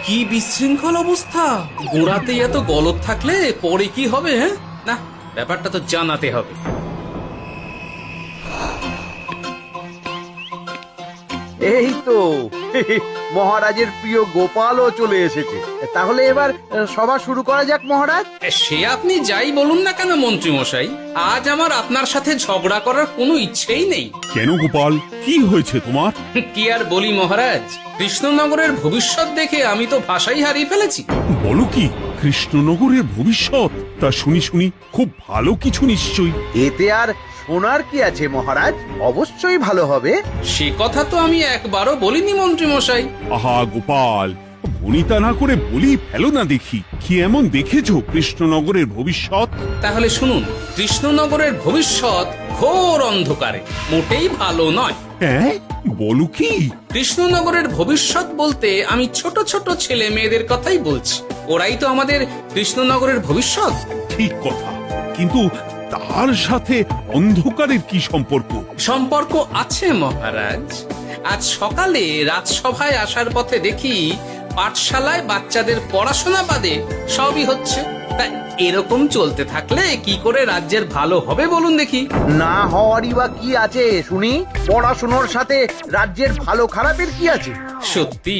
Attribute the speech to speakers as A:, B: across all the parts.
A: কি বিশৃঙ্খল অবস্থা! গোড়াতেই এত গলদ থাকলে পরে কি হবে? হ্যাঁ, না, ব্যাপারটা তো জানাতে হবে।
B: এই তো মহারাজের প্রিয় গোপালও চলে এসেছে। তাহলে এবার সভা শুরু করা যাক মহারাজ।
A: সে আপনি যাই বলুন না কেন মন্ত্রী মশাই, আজ আমার আপনার সাথে ঝগড়া করার কোনো ইচ্ছেই নেই।
C: কেন গোপাল, কি হয়েছে তোমার?
A: কি আর বলি মহারাজ, কৃষ্ণনগরের ভবিষ্যৎ দেখে আমি তো ভাষাই হারিয়ে ফেলেছি।
C: বলো কি, কৃষ্ণনগরের ভবিষ্যৎ? তা শুনি শুনি, খুব ভালো কিছু নিশ্চয়ই।
B: এতে আর শোনার কি আছে মহারাজ, অবশ্যই ভালো হবে।
A: সে কথা তো আমি একবারও বলিনি মন্ত্রী মশাই।
C: আহা গোপাল, ভনিতা না করে বলি ফেলো না দেখি, কি এমন দেখেছো কৃষ্ণনগরের ভবিষ্যৎ?
A: তাহলে শুনুন, কৃষ্ণনগরের ভবিষ্যৎ ঘোর অন্ধকারে, মোটেই ভালো নয়।
C: হ্যাঁ, বলো কি?
A: কৃষ্ণনগরের ভবিষ্যৎ বলতে আমি ছোট ছোট ছেলে মেয়েদের কথাই বলছি। ওরাই তো আমাদের কৃষ্ণনগরের ভবিষ্যৎ।
C: ঠিক কথা, কিন্তু তার সাথে অন্ধকারের কি সম্পর্ক?
A: সম্পর্ক আছে মহারাজ। আজ সকালে রাজসভায় আসার পথে দেখি পাঠশালায় বাচ্চাদের পড়াশোনা বাদে সবই হচ্ছে। তা এরকম চলতে থাকলে কি করে রাজ্যের ভালো হবে বলুন দেখি?
B: না হওয়ারই বা কি আছে শুনি? পড়াশোনার সাথে রাজ্যের ভালো খারাপের কি আছে?
A: সত্যি,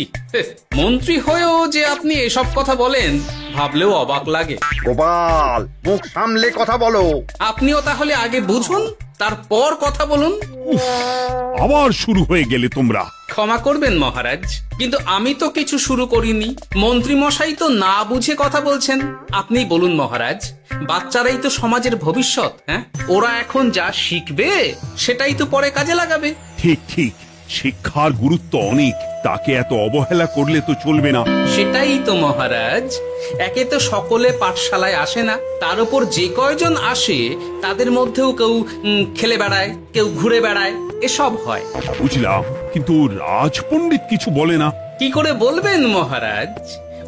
A: মন্ত্রী হয়েও যে আপনি এসব কথা বলেন ভাবলেও অবাক লাগে।
B: গোপাল, মুখ সামলে কথা বলো।
A: আপনিও তাহলে আগে বুঝুন, তারপর কথা বলুন।
C: আবার শুরু হয়ে গেলে তোমরা।
A: ক্ষমা করবেন মহারাজ, কিন্তু আমি তো কিছু শুরু করিনি। মন্ত্রী মশাই তো না বুঝে কথা বলছেন। আপনি বলুন মহারাজ, বাচ্চারাই তো সমাজের ভবিষ্যৎ। হ্যাঁ, ওরা এখন যা শিখবে সেটাই তো পরে কাজে লাগাবে।
C: ঠিক ঠিক, শিক্ষার গুরুত্ব অনেক, তাকে এত অবহেলা করলে তো চলবে না।
A: সেটাই তো মহারাজ, একে তো সকলে পাঠশালায় আসে না, তার উপর যে কয়জন আসে তাদের মধ্যেও কেউ খেলে বেড়ায়, কেউ ঘুরে বেড়ায়, এসব হয়।
C: বুঝলাম, কিন্তু রাজপণ্ডিত কিছু বলে না।
A: কি করে বলবেন মহারাজ,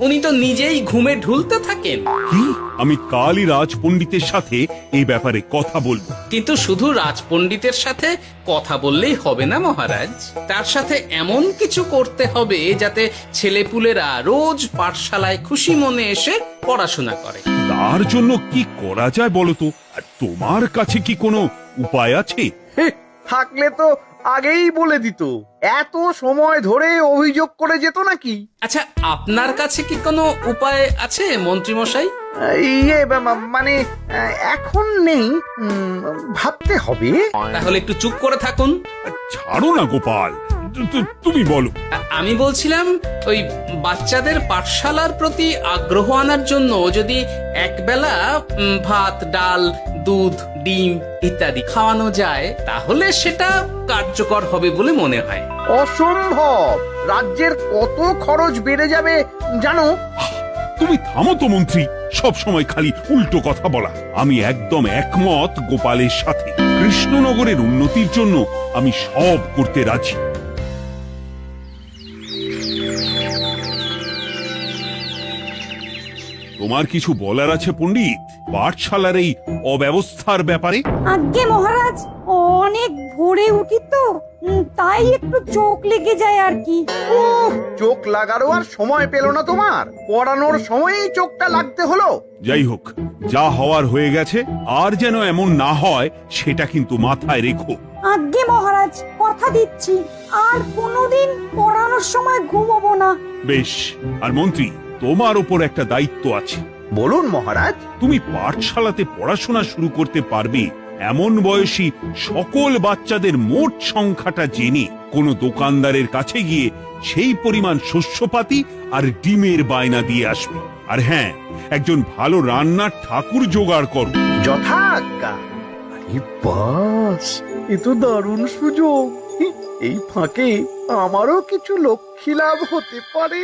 A: উনি তো নিজেই ঘুমে ঢুলতে থাকেন।
C: কি? আমি কালই রাজপণ্ডিতের সাথে এই ব্যাপারে কথা বলবো।
A: কিন্তু শুধু রাজপণ্ডিতের সাথে কথা বললেই হবে না মহারাজ, তার সাথে এমন কিছু করতে হবে যাতে ছেলেপুলেরা রোজ পাঠশালায় খুশি মনে এসে পড়াশোনা করে।
C: তার জন্য কি করা যায় বলো তো? আর তোমার কাছে কি কোনো উপায় আছে?
B: থাকলে তো আগেই বলে দিত, এত সময় ধরে অভিযোগ করে যেত নাকি?
A: আচ্ছা, আপনার কাছে কি কোনো উপায় আছে মন্ত্রী মশাই?
B: মানে এখন নেই, ভাবতে হবে।
A: তাহলে একটু চুপ করে থাকুন।
C: ছাড়ো না গোপাল, তুমি বলো।
A: আমি বলছিলাম, ওই বাচ্চাদের পাঠশালার প্রতি আগ্রহ আনার জন্য যদি একবেলা ভাত, ডাল, দুধ, ডিম ইত্যাদি খাওয়ানো যায় তাহলে সেটা কার্যকর হবে বলে মনে হয়।
B: অসম্ভব, রাজ্যের কত খরচ বেড়ে যাবে জানো?
C: তুমি থামো তো মন্ত্রী, সব সময় খালি উল্টো কথা বলা। আমি একদম একমত গোপালের সাথে। কৃষ্ণনগরের উন্নতির জন্য আমি সব করতে রাজি। তোমার কিছু বলার আছে পণ্ডিত, পাঠশালার এই অব্যবস্থার ব্যাপারে?
D: আজ্ঞে মহারাজ, অনেক ভোরে উঠি তো, তাই একটু চোখ লেগে যায় আর কি।
B: চোখ লাগারও আর সময় পেল না তোমার? পড়ানোর সময়ই চোখটা লাগতে হলো।
C: যাই হোক, যা হওয়ার হয়ে গেছে, আর যেন এমন না হয় সেটা কিন্তু মাথায় রেখো।
D: আজ্ঞে মহারাজ, কথা দিচ্ছি আর কোনোদিন পড়ানোর সময় ঘুমোবো না।
C: বেশ, আর মন্ত্রী, তোমার উপর একটা দায়িত্ব আছে।
B: বলুন মহারাজ।
C: তুমি পাঠশালাতে পড়াশোনা শুরু করতে পারবে এমন বয়সী সকল বাচ্চাদের মোট সংখ্যাটা জেনে কোন দোকানদারের কাছে গিয়ে সেই পরিমাণ শস্যপাতি আর ডিমের বায়না দিয়ে আসবে। আর হ্যাঁ, একজন ভালো রান্নার ঠাকুর জোগাড় করো।
B: যথাজ্ঞা। আরে বাস, এ তো দারুণ সুযোগ। এই ফাঁকে আমারও কিছু লক্ষ্মী লাভ হতে পারে।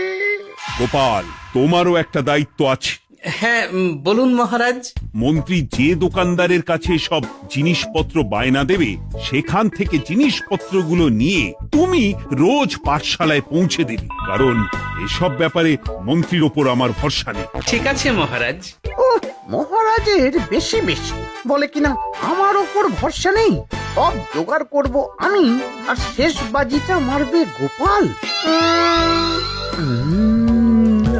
C: গোপাল, তোমারও একটা দায়িত্ব আছে।
A: হ্যাঁ, বলুন মহারাজ।
C: মন্ত্রী যে দোকানদারের কাছে সব জিনিসপত্র বায়না দেবে, সেখান থেকে জিনিসপত্রগুলো নিয়ে তুমি রোজ পাঠশালায় পৌঁছে দেবে, কারণ এসব ব্যাপারে মন্ত্রীর ওপর আমার ভরসা নেই।
A: ঠিক আছে মহারাজ।
B: ও মহারাজের বেশি বেশি বলে কিনা আমার ওপর ভরসা নেই। সব জোগাড় করব আমি, আর শেষ বাজিটা মারবে গোপাল।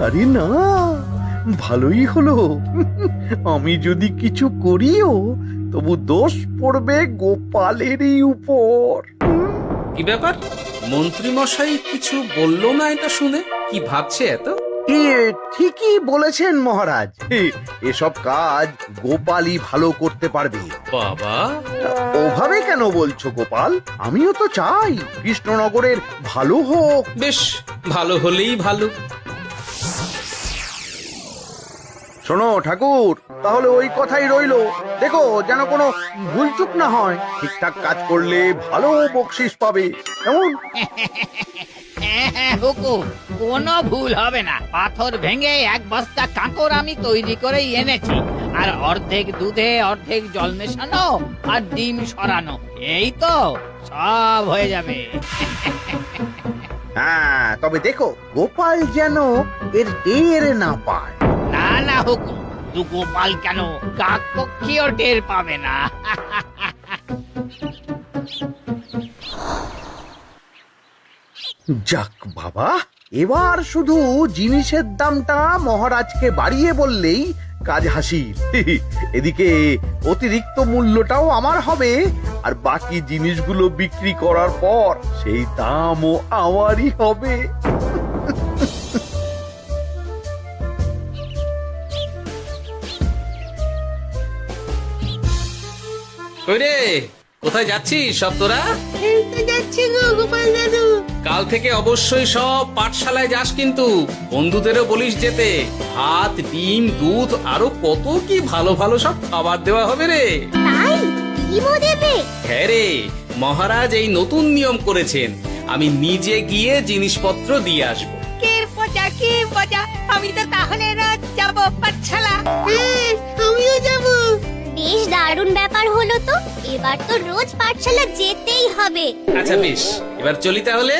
B: আরে না, ভালোই হলো। আমি যদি কিছু করিও তবু দোষ পড়বে গোপালেরই উপর।
A: কি ব্যাপার, মন্ত্রী মশাই কিছু বললো না এটা শুনে? কি ভাবছে এত?
B: ঠিকই বলেছেন মহারাজ, এসব কাজ গোপালই ভালো করতে পারবে।
A: বাবা,
B: ওভাবে কেন বলছো গোপাল? আমিও তো চাই কৃষ্ণনগরের ভালো হোক।
A: বেশ, ভালো হলেই ভালো।
B: শোনো ঠাকুর, তাহলে ওই কথাই রইলো। দেখো যেন কোনো ভুলচুক না হয়। ঠিকঠাক কাজ করলে ভালো বকশিস পাবে, কেমন?
E: হ্যাঁ হুকুম, কোনো ভুল হবে না। পাথর ভেঙে এক বস্তা কাঁকর আমি তৈরি করে এনেছি, আর অর্ধেক দুধে অর্ধেক জল মেশানো আর ডিম সরানো, এই তো সব হয়ে যাবে।
B: হ্যাঁ, তবে দেখো গোপাল যেন এর টের না পায়।
E: না না হুকুম, দু গোপাল কেন, কাক পক্ষীও টের পাবে না।
B: যাক বাবা, এবার শুধু জিনিসের দামটা মহারাজকে বাড়িয়ে বললেই কাজ হাসিল। এদিকে অতিরিক্ত মূল্যটাও আমার হবে, আর বাকি জিনিসগুলো বিক্রি করার পর সেই দামও আমারই হবে।
A: কই রে, কোথায় যাচ্ছিস সব তোরা?
E: যাচ্ছি গো গোপাল দাদু।
A: কাল থেকে অবশ্যই সব পাঠশালায় যাস, কিন্তু বন্ধুদেরও বলিস যেতে। ভাত, ডিম, দুধ, আরো কত কি ভালো ভালো সব খাবার দেওয়া হবে রে।
F: তাই ডিমও দেবে?
A: হ্যাঁ রে, মহারাজ এই নতুন নিয়ম করেছেন। আমি নিজে গিয়ে জিনিসপত্র দিয়ে আসবো।
E: কে মজা, আমি তো তাহলে রাত যাব পাঠশালা। আমিও যাব।
F: বেশ দারুণ ব্যাপার হলো তো, এবার তো রোজ পাঠশালা যেতেই হবে।
A: আচ্ছা বেশ, এবার চলি তাহলে।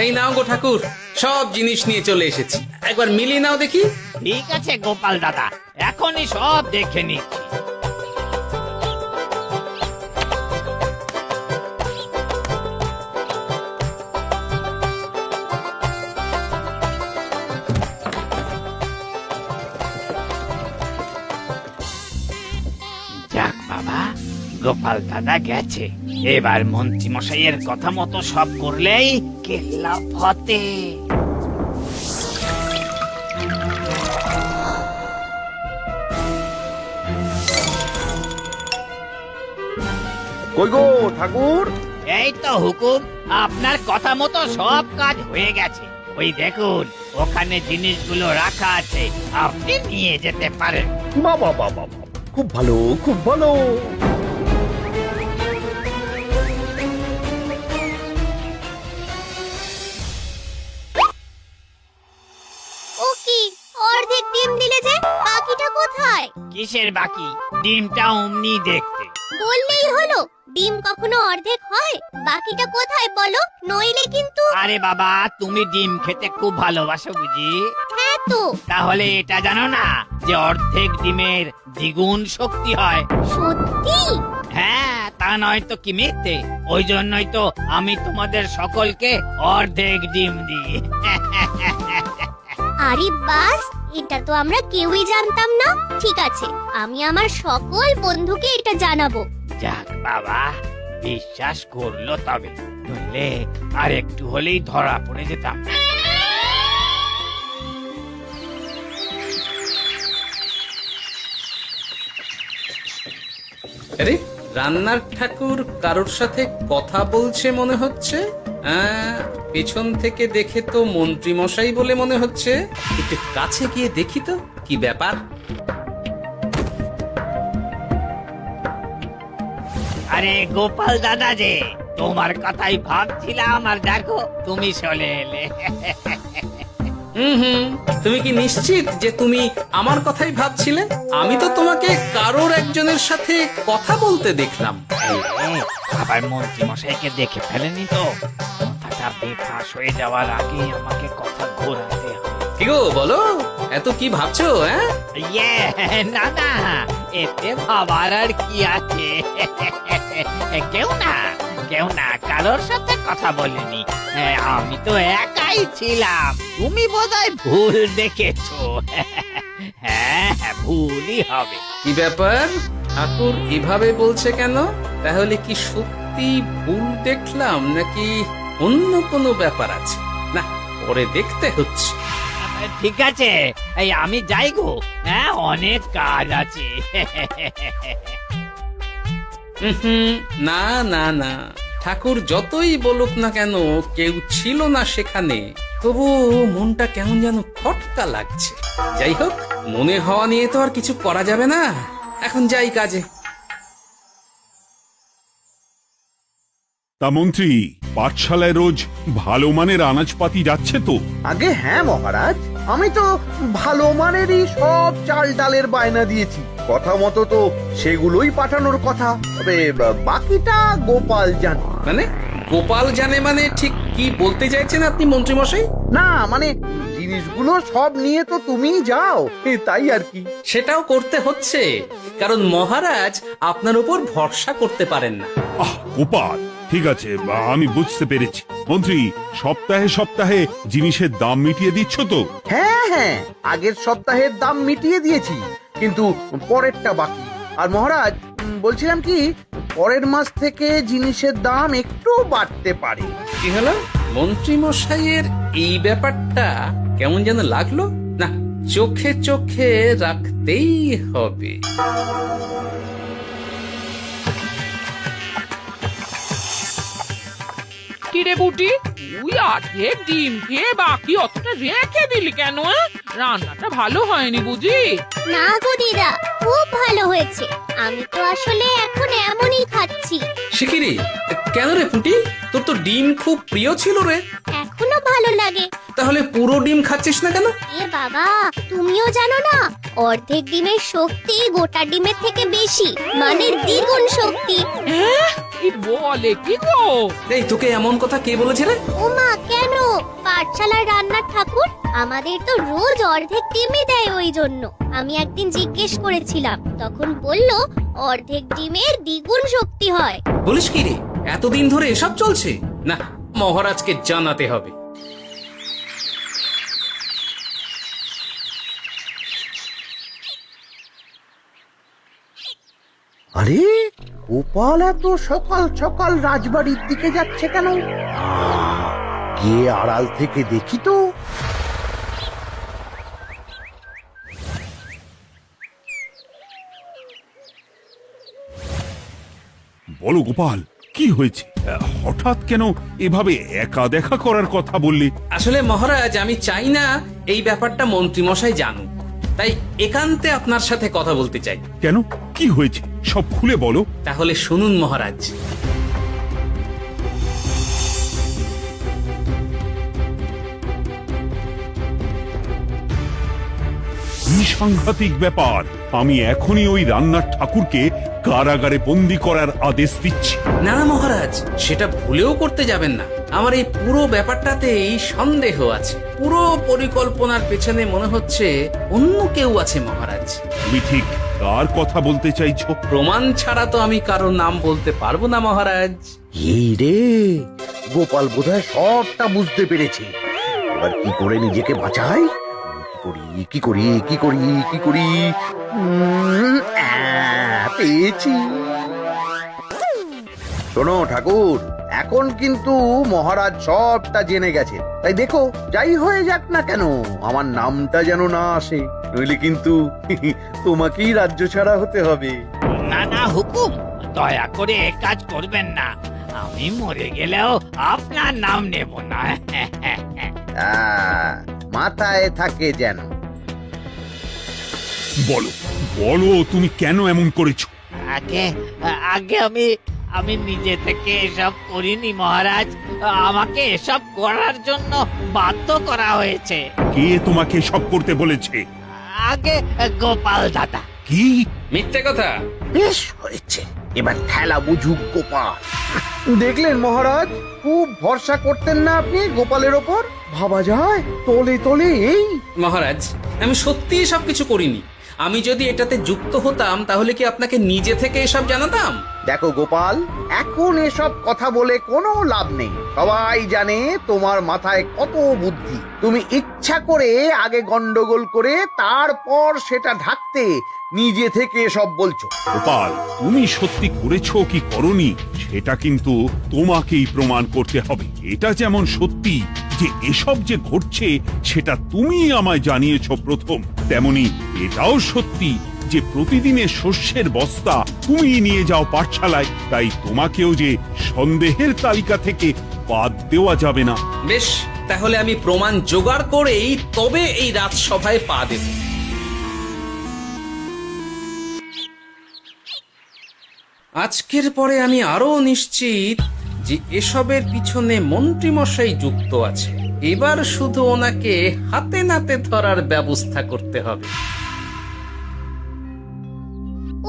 A: এই নাও গো ঠাকুর, সব জিনিস নিয়ে চলে এসেছি। একবার মিলিয়ে নাও দেখি।
E: ঠিক আছে গোপাল দাদা, এখনই সব দেখে নিচ্ছি। যাক বাবা, গোপাল দাদা গেছে। এবার মন্ত্রী মশাইয়ের কথা মতো সব করলেই কেল্লা ফতে।
B: কই গো ঠাকুর?
E: এই তো হুকুম, আপনার কথা মতো সব কাজ হয়ে গেছে। ওই দেখুন, ওখানে জিনিসগুলো রাখা আছে, আপনি নিয়ে যেতে পারেন।
B: বাবা বাবা, খুব ভালো, খুব ভালো।
F: ও কি, অর্ধেক ডিম দিলে যে, বাকিটা কোথায়?
E: কিসের বাকি? ডিমটা অমনি দেখতে।
F: বললেই হলো, ডিম কখনো অর্ধেক হয়? বাকিটা কোথায় বলো, নইলে কিন্তু।
E: আরে বাবা, তুমি ডিম খেতে খুব ভালোবাসো বুঝি?
F: হ্যাঁ তো।
E: তাহলে এটা জানো না যে অর্ধেক ডিমের দ্বিগুণ শক্তি হয়?
F: সত্যি?
E: হ্যাঁ, তা নয় তো কি মিথ্যে? ওই জন্যই তো আমি তোমাদের সকলকে অর্ধেক ডিম দিই।
F: আরে বাস, এটা তো আমরা কেউই জানতাম না। ঠিক আছে, আমি আমার সকল বন্ধুকে এটা জানাবো।
E: যাক বাবা, বিশ্বাস করলো তবে, নইলে আর একটু হলেই ধরা পড়ে যেতাম।
A: আরে, রান্নার ঠাকুর কারোর সাথে কথা বলছে মনে হচ্ছে। পেছন থেকে দেখে তো মন্ত্রী মশাই বলে মনে হচ্ছে। একটু কাছে গিয়ে দেখি তো কি ব্যাপার।
E: আরে গোপাল দাদা যে, তোমার কথাই ভাবছিলাম, আর দেখো তুমি চলে এলে।
A: তুমি কি নিশ্চিত যে তুমি আমার কথাই ভাবছিলে? আমি তো তোমাকে কারোর একজনের একজনের সাথে কথা বলতে দেখলাম।
E: এই, আবার মন্ত্রী মশাইকে দেখে ফেলেনি তো? কথাটা বেফাঁস হয়ে যাওয়ার আগেই আমাকে কথা ঘোরাতে হবে।
A: কি গো বলো, এত কি ভাবছো? হ্যাঁ,
E: ইয়ে, না না, এতে ভাবার আর কি আছে? কেউ না কারোর সাথে কথা বলিনি। আমি তো একাই ছিলাম। তুমি বোধহয় ভুল দেখেছো। হ্যাঁ, ভুলই হবে।
A: কি ব্যাপার, ঠাকুর এভাবে বলছে কেন? তাহলে কি সত্যি ভুল দেখলাম নাকি অন্য কোনো ব্যাপার আছে? না, পরে দেখতে হচ্ছে।
E: ঠিক আছে, এই আমি যাই গো। হ্যাঁ, অনেক কাজ আছে।
A: হুম, না না না, ঠাকুর যতই বলুক না কেন, কেউ ছিল না সেখানে, তবু মনটা কেমন যেন খটকা লাগছে। যাই হোক, মনে হওয়া নিয়ে তো আর কিছু করা যাবে না। এখন যাই কাজে।
C: তা মন্ত্রী, পাঠশালায় রোজ ভালো মানের আনাজপাতি যাচ্ছে তো?
B: আগে হ্যাঁ মহারাজ, আমি তো ভালো মানেরই সব চাল ডালের বায়না দিয়েছি। কথা মতো তো সেগুলোই পাঠানোর কথা। তবে বাকিটা গোপাল জানে।
A: মানে গোপাল জানে মানে ঠিক কি বলতে চাইছেন আপনি মন্ত্রী মশাই?
B: না মানে জিনিসগুলো সব নিয়ে তো তুমিই যাও, তাই আর কি।
A: সেটাও করতে হচ্ছে, কারণ মহারাজ আপনার উপর ভরসা করতে পারেন না।
C: গোপাল, ঠিক আছে, আমি বুঝতে পেরেছি। মন্ত্রী, সপ্তাহে সপ্তাহে জিনিসের দাম মিটিয়ে দিচ্ছ তো?
B: হ্যাঁ হ্যাঁ, আগের সপ্তাহের দাম মিটিয়ে দিয়েছি, কিন্তু পরেরটা বাকি। আর মহারাজ, বলছিলাম কি, পরের মাস থেকে জিনিসের দাম একটু বাড়তে পারে।
A: কি হলো? মন্ত্রী মশাইয়ের এই ব্যাপারটা কেমন যেন লাগলো না, চোখে চোখে রাখতেই হবে।
G: কিরে বুটি, তুই অর্ধেক ডিম খেয়ে বাকি অতটা রেখে দিলি কেন? রান্নাটা ভালো হয়নি বুঝি?
F: না গো দিদা, খুব ভালো হয়েছে। আমি তো আসলে এখন এমনই খাচ্ছি।
A: শিখিরি, কেন রে পুটি, তোর তো ডিম খুব প্রিয় ছিল রে।
F: এখনো ভালো লাগে।
A: তাহলে পুরো ডিম খাচ্ছিস না কেন?
F: এ বাবা, তুমিও জানো না, অর্ধেক ডিমের শক্তি গোটা ডিমের থেকে বেশি, মানে দ্বিগুণ শক্তি।
G: কি বলে কি গো?
A: এই, তোকে এমন কথা কে বলেছে রে?
F: ওমা, কেন? পাঠশালার রান্নার ঠাকুর আমাদের তো রোজ অর্ধেক ডিমই দেয়। ওই জন্য আমি একদিন জিজ্ঞেস করেছিলাম, তখন বলল অর্ধেক ডিমের দ্বিগুণ শক্তি হয়।
A: বলিস কি রে, এতদিন ধরে এসব চলছে? না, মহারাজকে জানাতে হবে।
B: আরে গোপাল এত সকাল সকাল রাজবাড়ির দিকে যাচ্ছে কেন? গিয়ে আড়াল থেকে দেখি তো।
C: বলো গোপাল, কি হয়েছে? হঠাৎ কেন এভাবে একা দেখা করার কথা বললি?
A: আসলে মহারাজ, আমি চাই না এই ব্যাপারটা মন্ত্রী মশাই জানুক, তাই একান্তে আপনার সাথে কথা বলতে চাই।
C: কেন, কি হয়েছে সব খুলে বলো।
A: তাহলে শুনুন মহারাজ।
C: কি সাংঘাতিক ব্যাপার! আমি এখনই ওই রান্নার ঠাকুরকে কারাগারে বন্দি করার আদেশ দিচ্ছি।
A: না না মহারাজ, সেটা ভুলেও করতে যাবেন না। আমার এই পুরো ব্যাপারটাতেই সন্দেহ আছে। পুরো পরিকল্পনার পেছনে মনে হচ্ছে অন্য কেউ আছে মহারাজ।
C: তুমি ঠিক কার কথা বলতে চাইছো?
A: প্রমাণ ছাড়া তো আমি কারো নাম বলতে পারবো না মহারাজ।
B: এই রে, গোপাল বোধহয় সবটা বুঝতে পেরেছে। এবার কি করে নিজেকে বাঁচাই? কি করি কি করি কি করি? পেয়েছি। শোনো ঠাকুর, এখন কিন্তু মহারাজ সবটা জেনে গেছে, তাই দেখো যাই হয়ে যাক না কেন আমার নামটা যেন না আসে, নইলে কিন্তু তোমাকেই রাজ্য ছাড়া হতে হবে।
E: না না হুকুম, দয়া করে এ কাজ করবেন না। আমি মরে গেলেও আপনার নাম নেব না।
B: মাথায় থাকে যেন।
C: বলো বলো, তুমি কেন এমন করেছো?
E: আগে আগে আমি নিজে থেকে এসব করিনি মহারাজ। আমাকে এসব করার জন্য বাধ্য করা হয়েছে।
C: কে তোমাকে সব করতে বলেছে?
E: আগে গোপাল দাদা।
C: কি?
A: মিথ্যে কথা।
B: বেশ হয়েছে, এবার ঠেলা বুঝুক গোপাল। দেখলেন মহারাজ, খুব ভরসা করতেন না আপনি গোপালের ওপর? ভাবা যায় তলে তলে এই।
A: মহারাজ, আমি সত্যিই সবকিছু করিনি। আমি যদি এটাতে যুক্ত হতাম তাহলে কি আপনাকে নিজে থেকে এসব জানাতাম?
B: দেখো গোপাল, এখন এসব কথা বলে কোনো লাভ নেই। সবাই জানে তোমার মাথায় কত বুদ্ধি। তুমি ইচ্ছা করে আগে গন্ডগোল করে তারপর সেটা ঢাকতে নিজে থেকে সব বলছো।
C: গোপাল, তুমি সত্যি করেছো কি করনি সেটা কিন্তু তোমাকেই প্রমাণ করতে হবে। এটা যেমন সত্যি যে এসব যে ঘটছে সেটা তুমি আমায় জানিয়েছো প্রথম, তেমনি এটাও সত্যি যে প্রতিদিনের শস্যের বস্তা তুমি নিয়ে যাও পাঠশালায়, তাই তোমাকেও যে সন্দেহের তালিকা থেকে বাদ দেওয়া যাবে না।
A: বেশ, তাহলে আমি প্রমাণ জোগাড় করেই তবে এই রাজসভায় পা দেব। আজকের পরে আমি আরো নিশ্চিত যে এসবের পিছনে মন্ত্রীমশাই যুক্ত আছে। এবার শুধু ওনাকে হাতে নাতে ধরার ব্যবস্থা করতে হবে।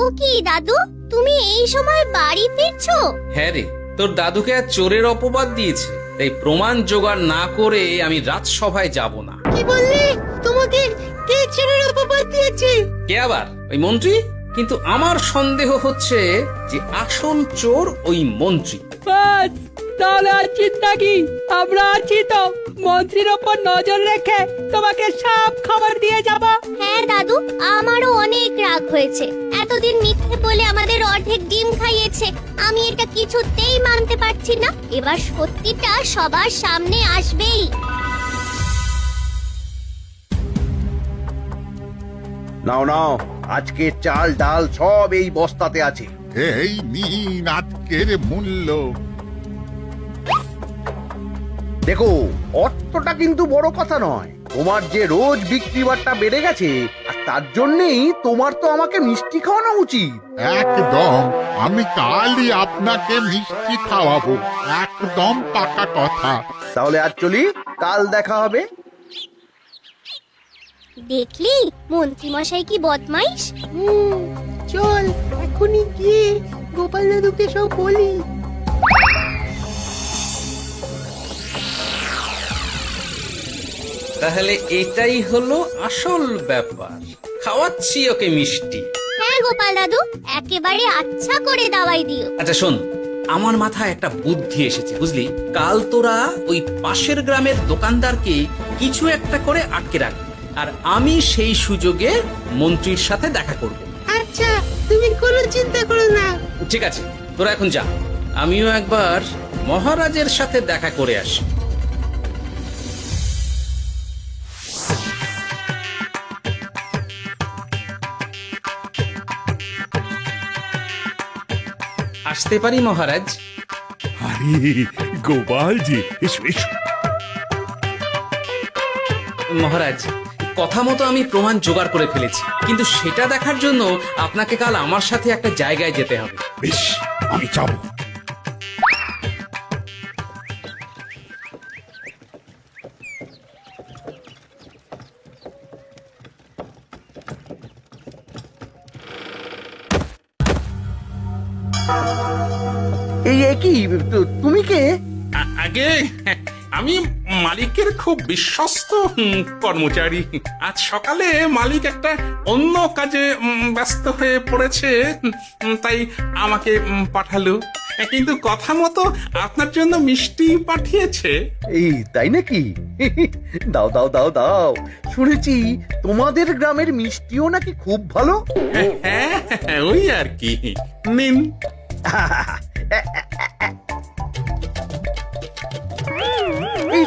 F: ও কি দাদু, তুমি এই সময় বাড়ি ফিরছো?
A: হ্যাঁ রে, তোর দাদুকে আর চোরের অপবাদ দিয়েছে, তাই প্রমাণ জোগাড় না করে আমি রাজসভায় যাব না।
H: কি বললি? তোমাকে কে ছেড়ে অপবাদ দিয়েছে?
A: কে আবার? ওই মন্ত্রী। কিন্তু আমার সন্দেহ হচ্ছে যে আসল চোর ওই মন্ত্রী।
D: বাস, তাহলে আর চিন্তা কি? আমরা আছি তো, মন্ত্রীর ওপর নজর রেখে তোমাকে সব খবর দিয়ে যাব।
F: হ্যাঁ দাদু, আমারও অনেক রাগ হয়েছে। এতদিন মিথ্যে বলে আমাদের অর্ধেক ডিম খাইয়েছে। আমি এটা কিছুতেই মানতে পারছি না। এবার সত্যিটা সবার সামনে আসবেই।
B: নাও নাও, আজকে চাল ডাল সব এই বস্তাতে আছে।
I: এই নিন আজকের মূল্য।
B: দেখো, অর্থটা কিন্তু বড় কথা নয়। তোমার যে রোজ বিক্রি বাট্টা বেড়ে গেছে, আর তার জন্যই তোমার তো আমাকে মিষ্টি খাওয়ানো উচিত।
I: একদম, আমি কালই আপনাকে মিষ্টি খাওয়াবো, একদম পাকা কথা।
B: তাহলে আজ চলি, কাল দেখা হবে।
F: দেখলি মন্ত্রী মশাই কি বদমাইশ।
H: চল এখনই গিয়ে গোপাল দাদুকে সব বলি।
A: তাহলে এটাই হলো আসল ব্যাপার। খাওয়াচ্ছি ওকে মিষ্টি।
F: হ্যাঁ গোপাল দাদু, একেবারে আচ্ছা করে দাওয়াই দিও।
A: আচ্ছা শোন, আমার মাথায় একটা বুদ্ধি এসেছে, বুঝলি? কাল তোরা ওই পাশের গ্রামের দোকানদারকে কিছু একটা করে আটকে রাখ, আর আমি সেই সুযোগে মন্ত্রীর সাথে দেখা করব।
H: আচ্ছা, তুমি কোনো চিন্তা করো না।
A: ঠিক আছে, তোরা এখন যা, আমিও একবার মহারাজের সাথে দেখা করে আসি। আসতে পারি মহারাজ?
C: আরে গোপাল জি, এসো এসো।
A: মহারাজ, কথা মতো আমি প্রমাণ জোগাড় করে ফেলেছি, কিন্তু সেটা দেখার জন্য আপনাকে কাল আমার সাথে একটা জায়গায় যেতে হবে।
C: বেশ, আমি যাবো।
B: এই কি, তুমি কে?
J: আগে আমি মালিকের খুব বিশ্বস্ত কর্মচারী। আজ সকালে মালিক একটা অন্য কাজে ব্যস্ত হয়ে পড়েছে, তাই আমাকে পাঠালো। কিন্তু কথা মতো আপনার জন্য মিষ্টি পাঠিয়েছে।
B: এই তাই নাকি? দাও দাও দাও দাও, শুনেছি তোমাদের গ্রামের মিষ্টিও নাকি খুব ভালো।
J: হ্যাঁ, ওই আর কি। নিন।
B: এই,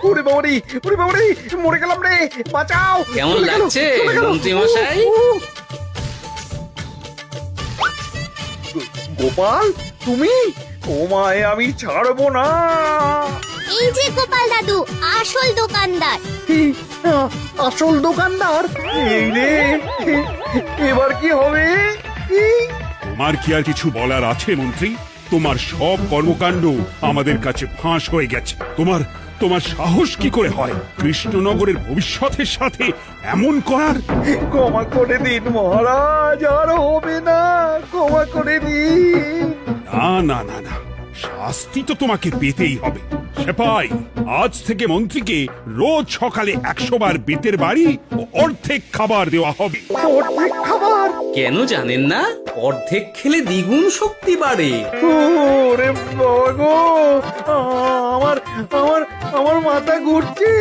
B: ওরে বাবারে, ওরে বাবারে, মরে গেলাম রে, বাঁচাও।
A: কেমন
B: চলে গেল,
A: লাগছে
B: চলে গেল।
A: মন্ত্রী মশাই?
B: গোপাল, তুমি? তোমায় আমি ছাড়বো না।
F: এই যে গোপাল দাদু, আসল দোকানদার।
B: এই, আসল দোকানদার? এই রে, এবার কি হবে? এই,
C: তোমার কি আর কিছু বলার আছে মন্ত্রী? তোমার সব কর্মকাণ্ড আমাদের কাছে ফাঁস হয়ে গেছে। তোমার সাহস কি করে হয় কৃষ্ণনগরের ভবিষ্যতের সাথে এমন করার?
B: ক্ষমা করে দিন মহারাজ, আর হবে না, ক্ষমা করে দিন।
C: না না না না, শাস্তি তো তোমাকে পেতেই হবে। সেপাই, আজ থেকে মন্ত্রীকে রোজ সকালে 100 বার বেতের বাড়ি ও অর্ধেক খাবার দেওয়া হবে।
B: অর্ধেক খাবার?
A: কেন জানেন না? অর্ধেক খেলে দ্বিগুণ শক্তি বাড়ে।
B: ওরে বাবা গো, আমার আমার আমার মাথা ঘুরছে।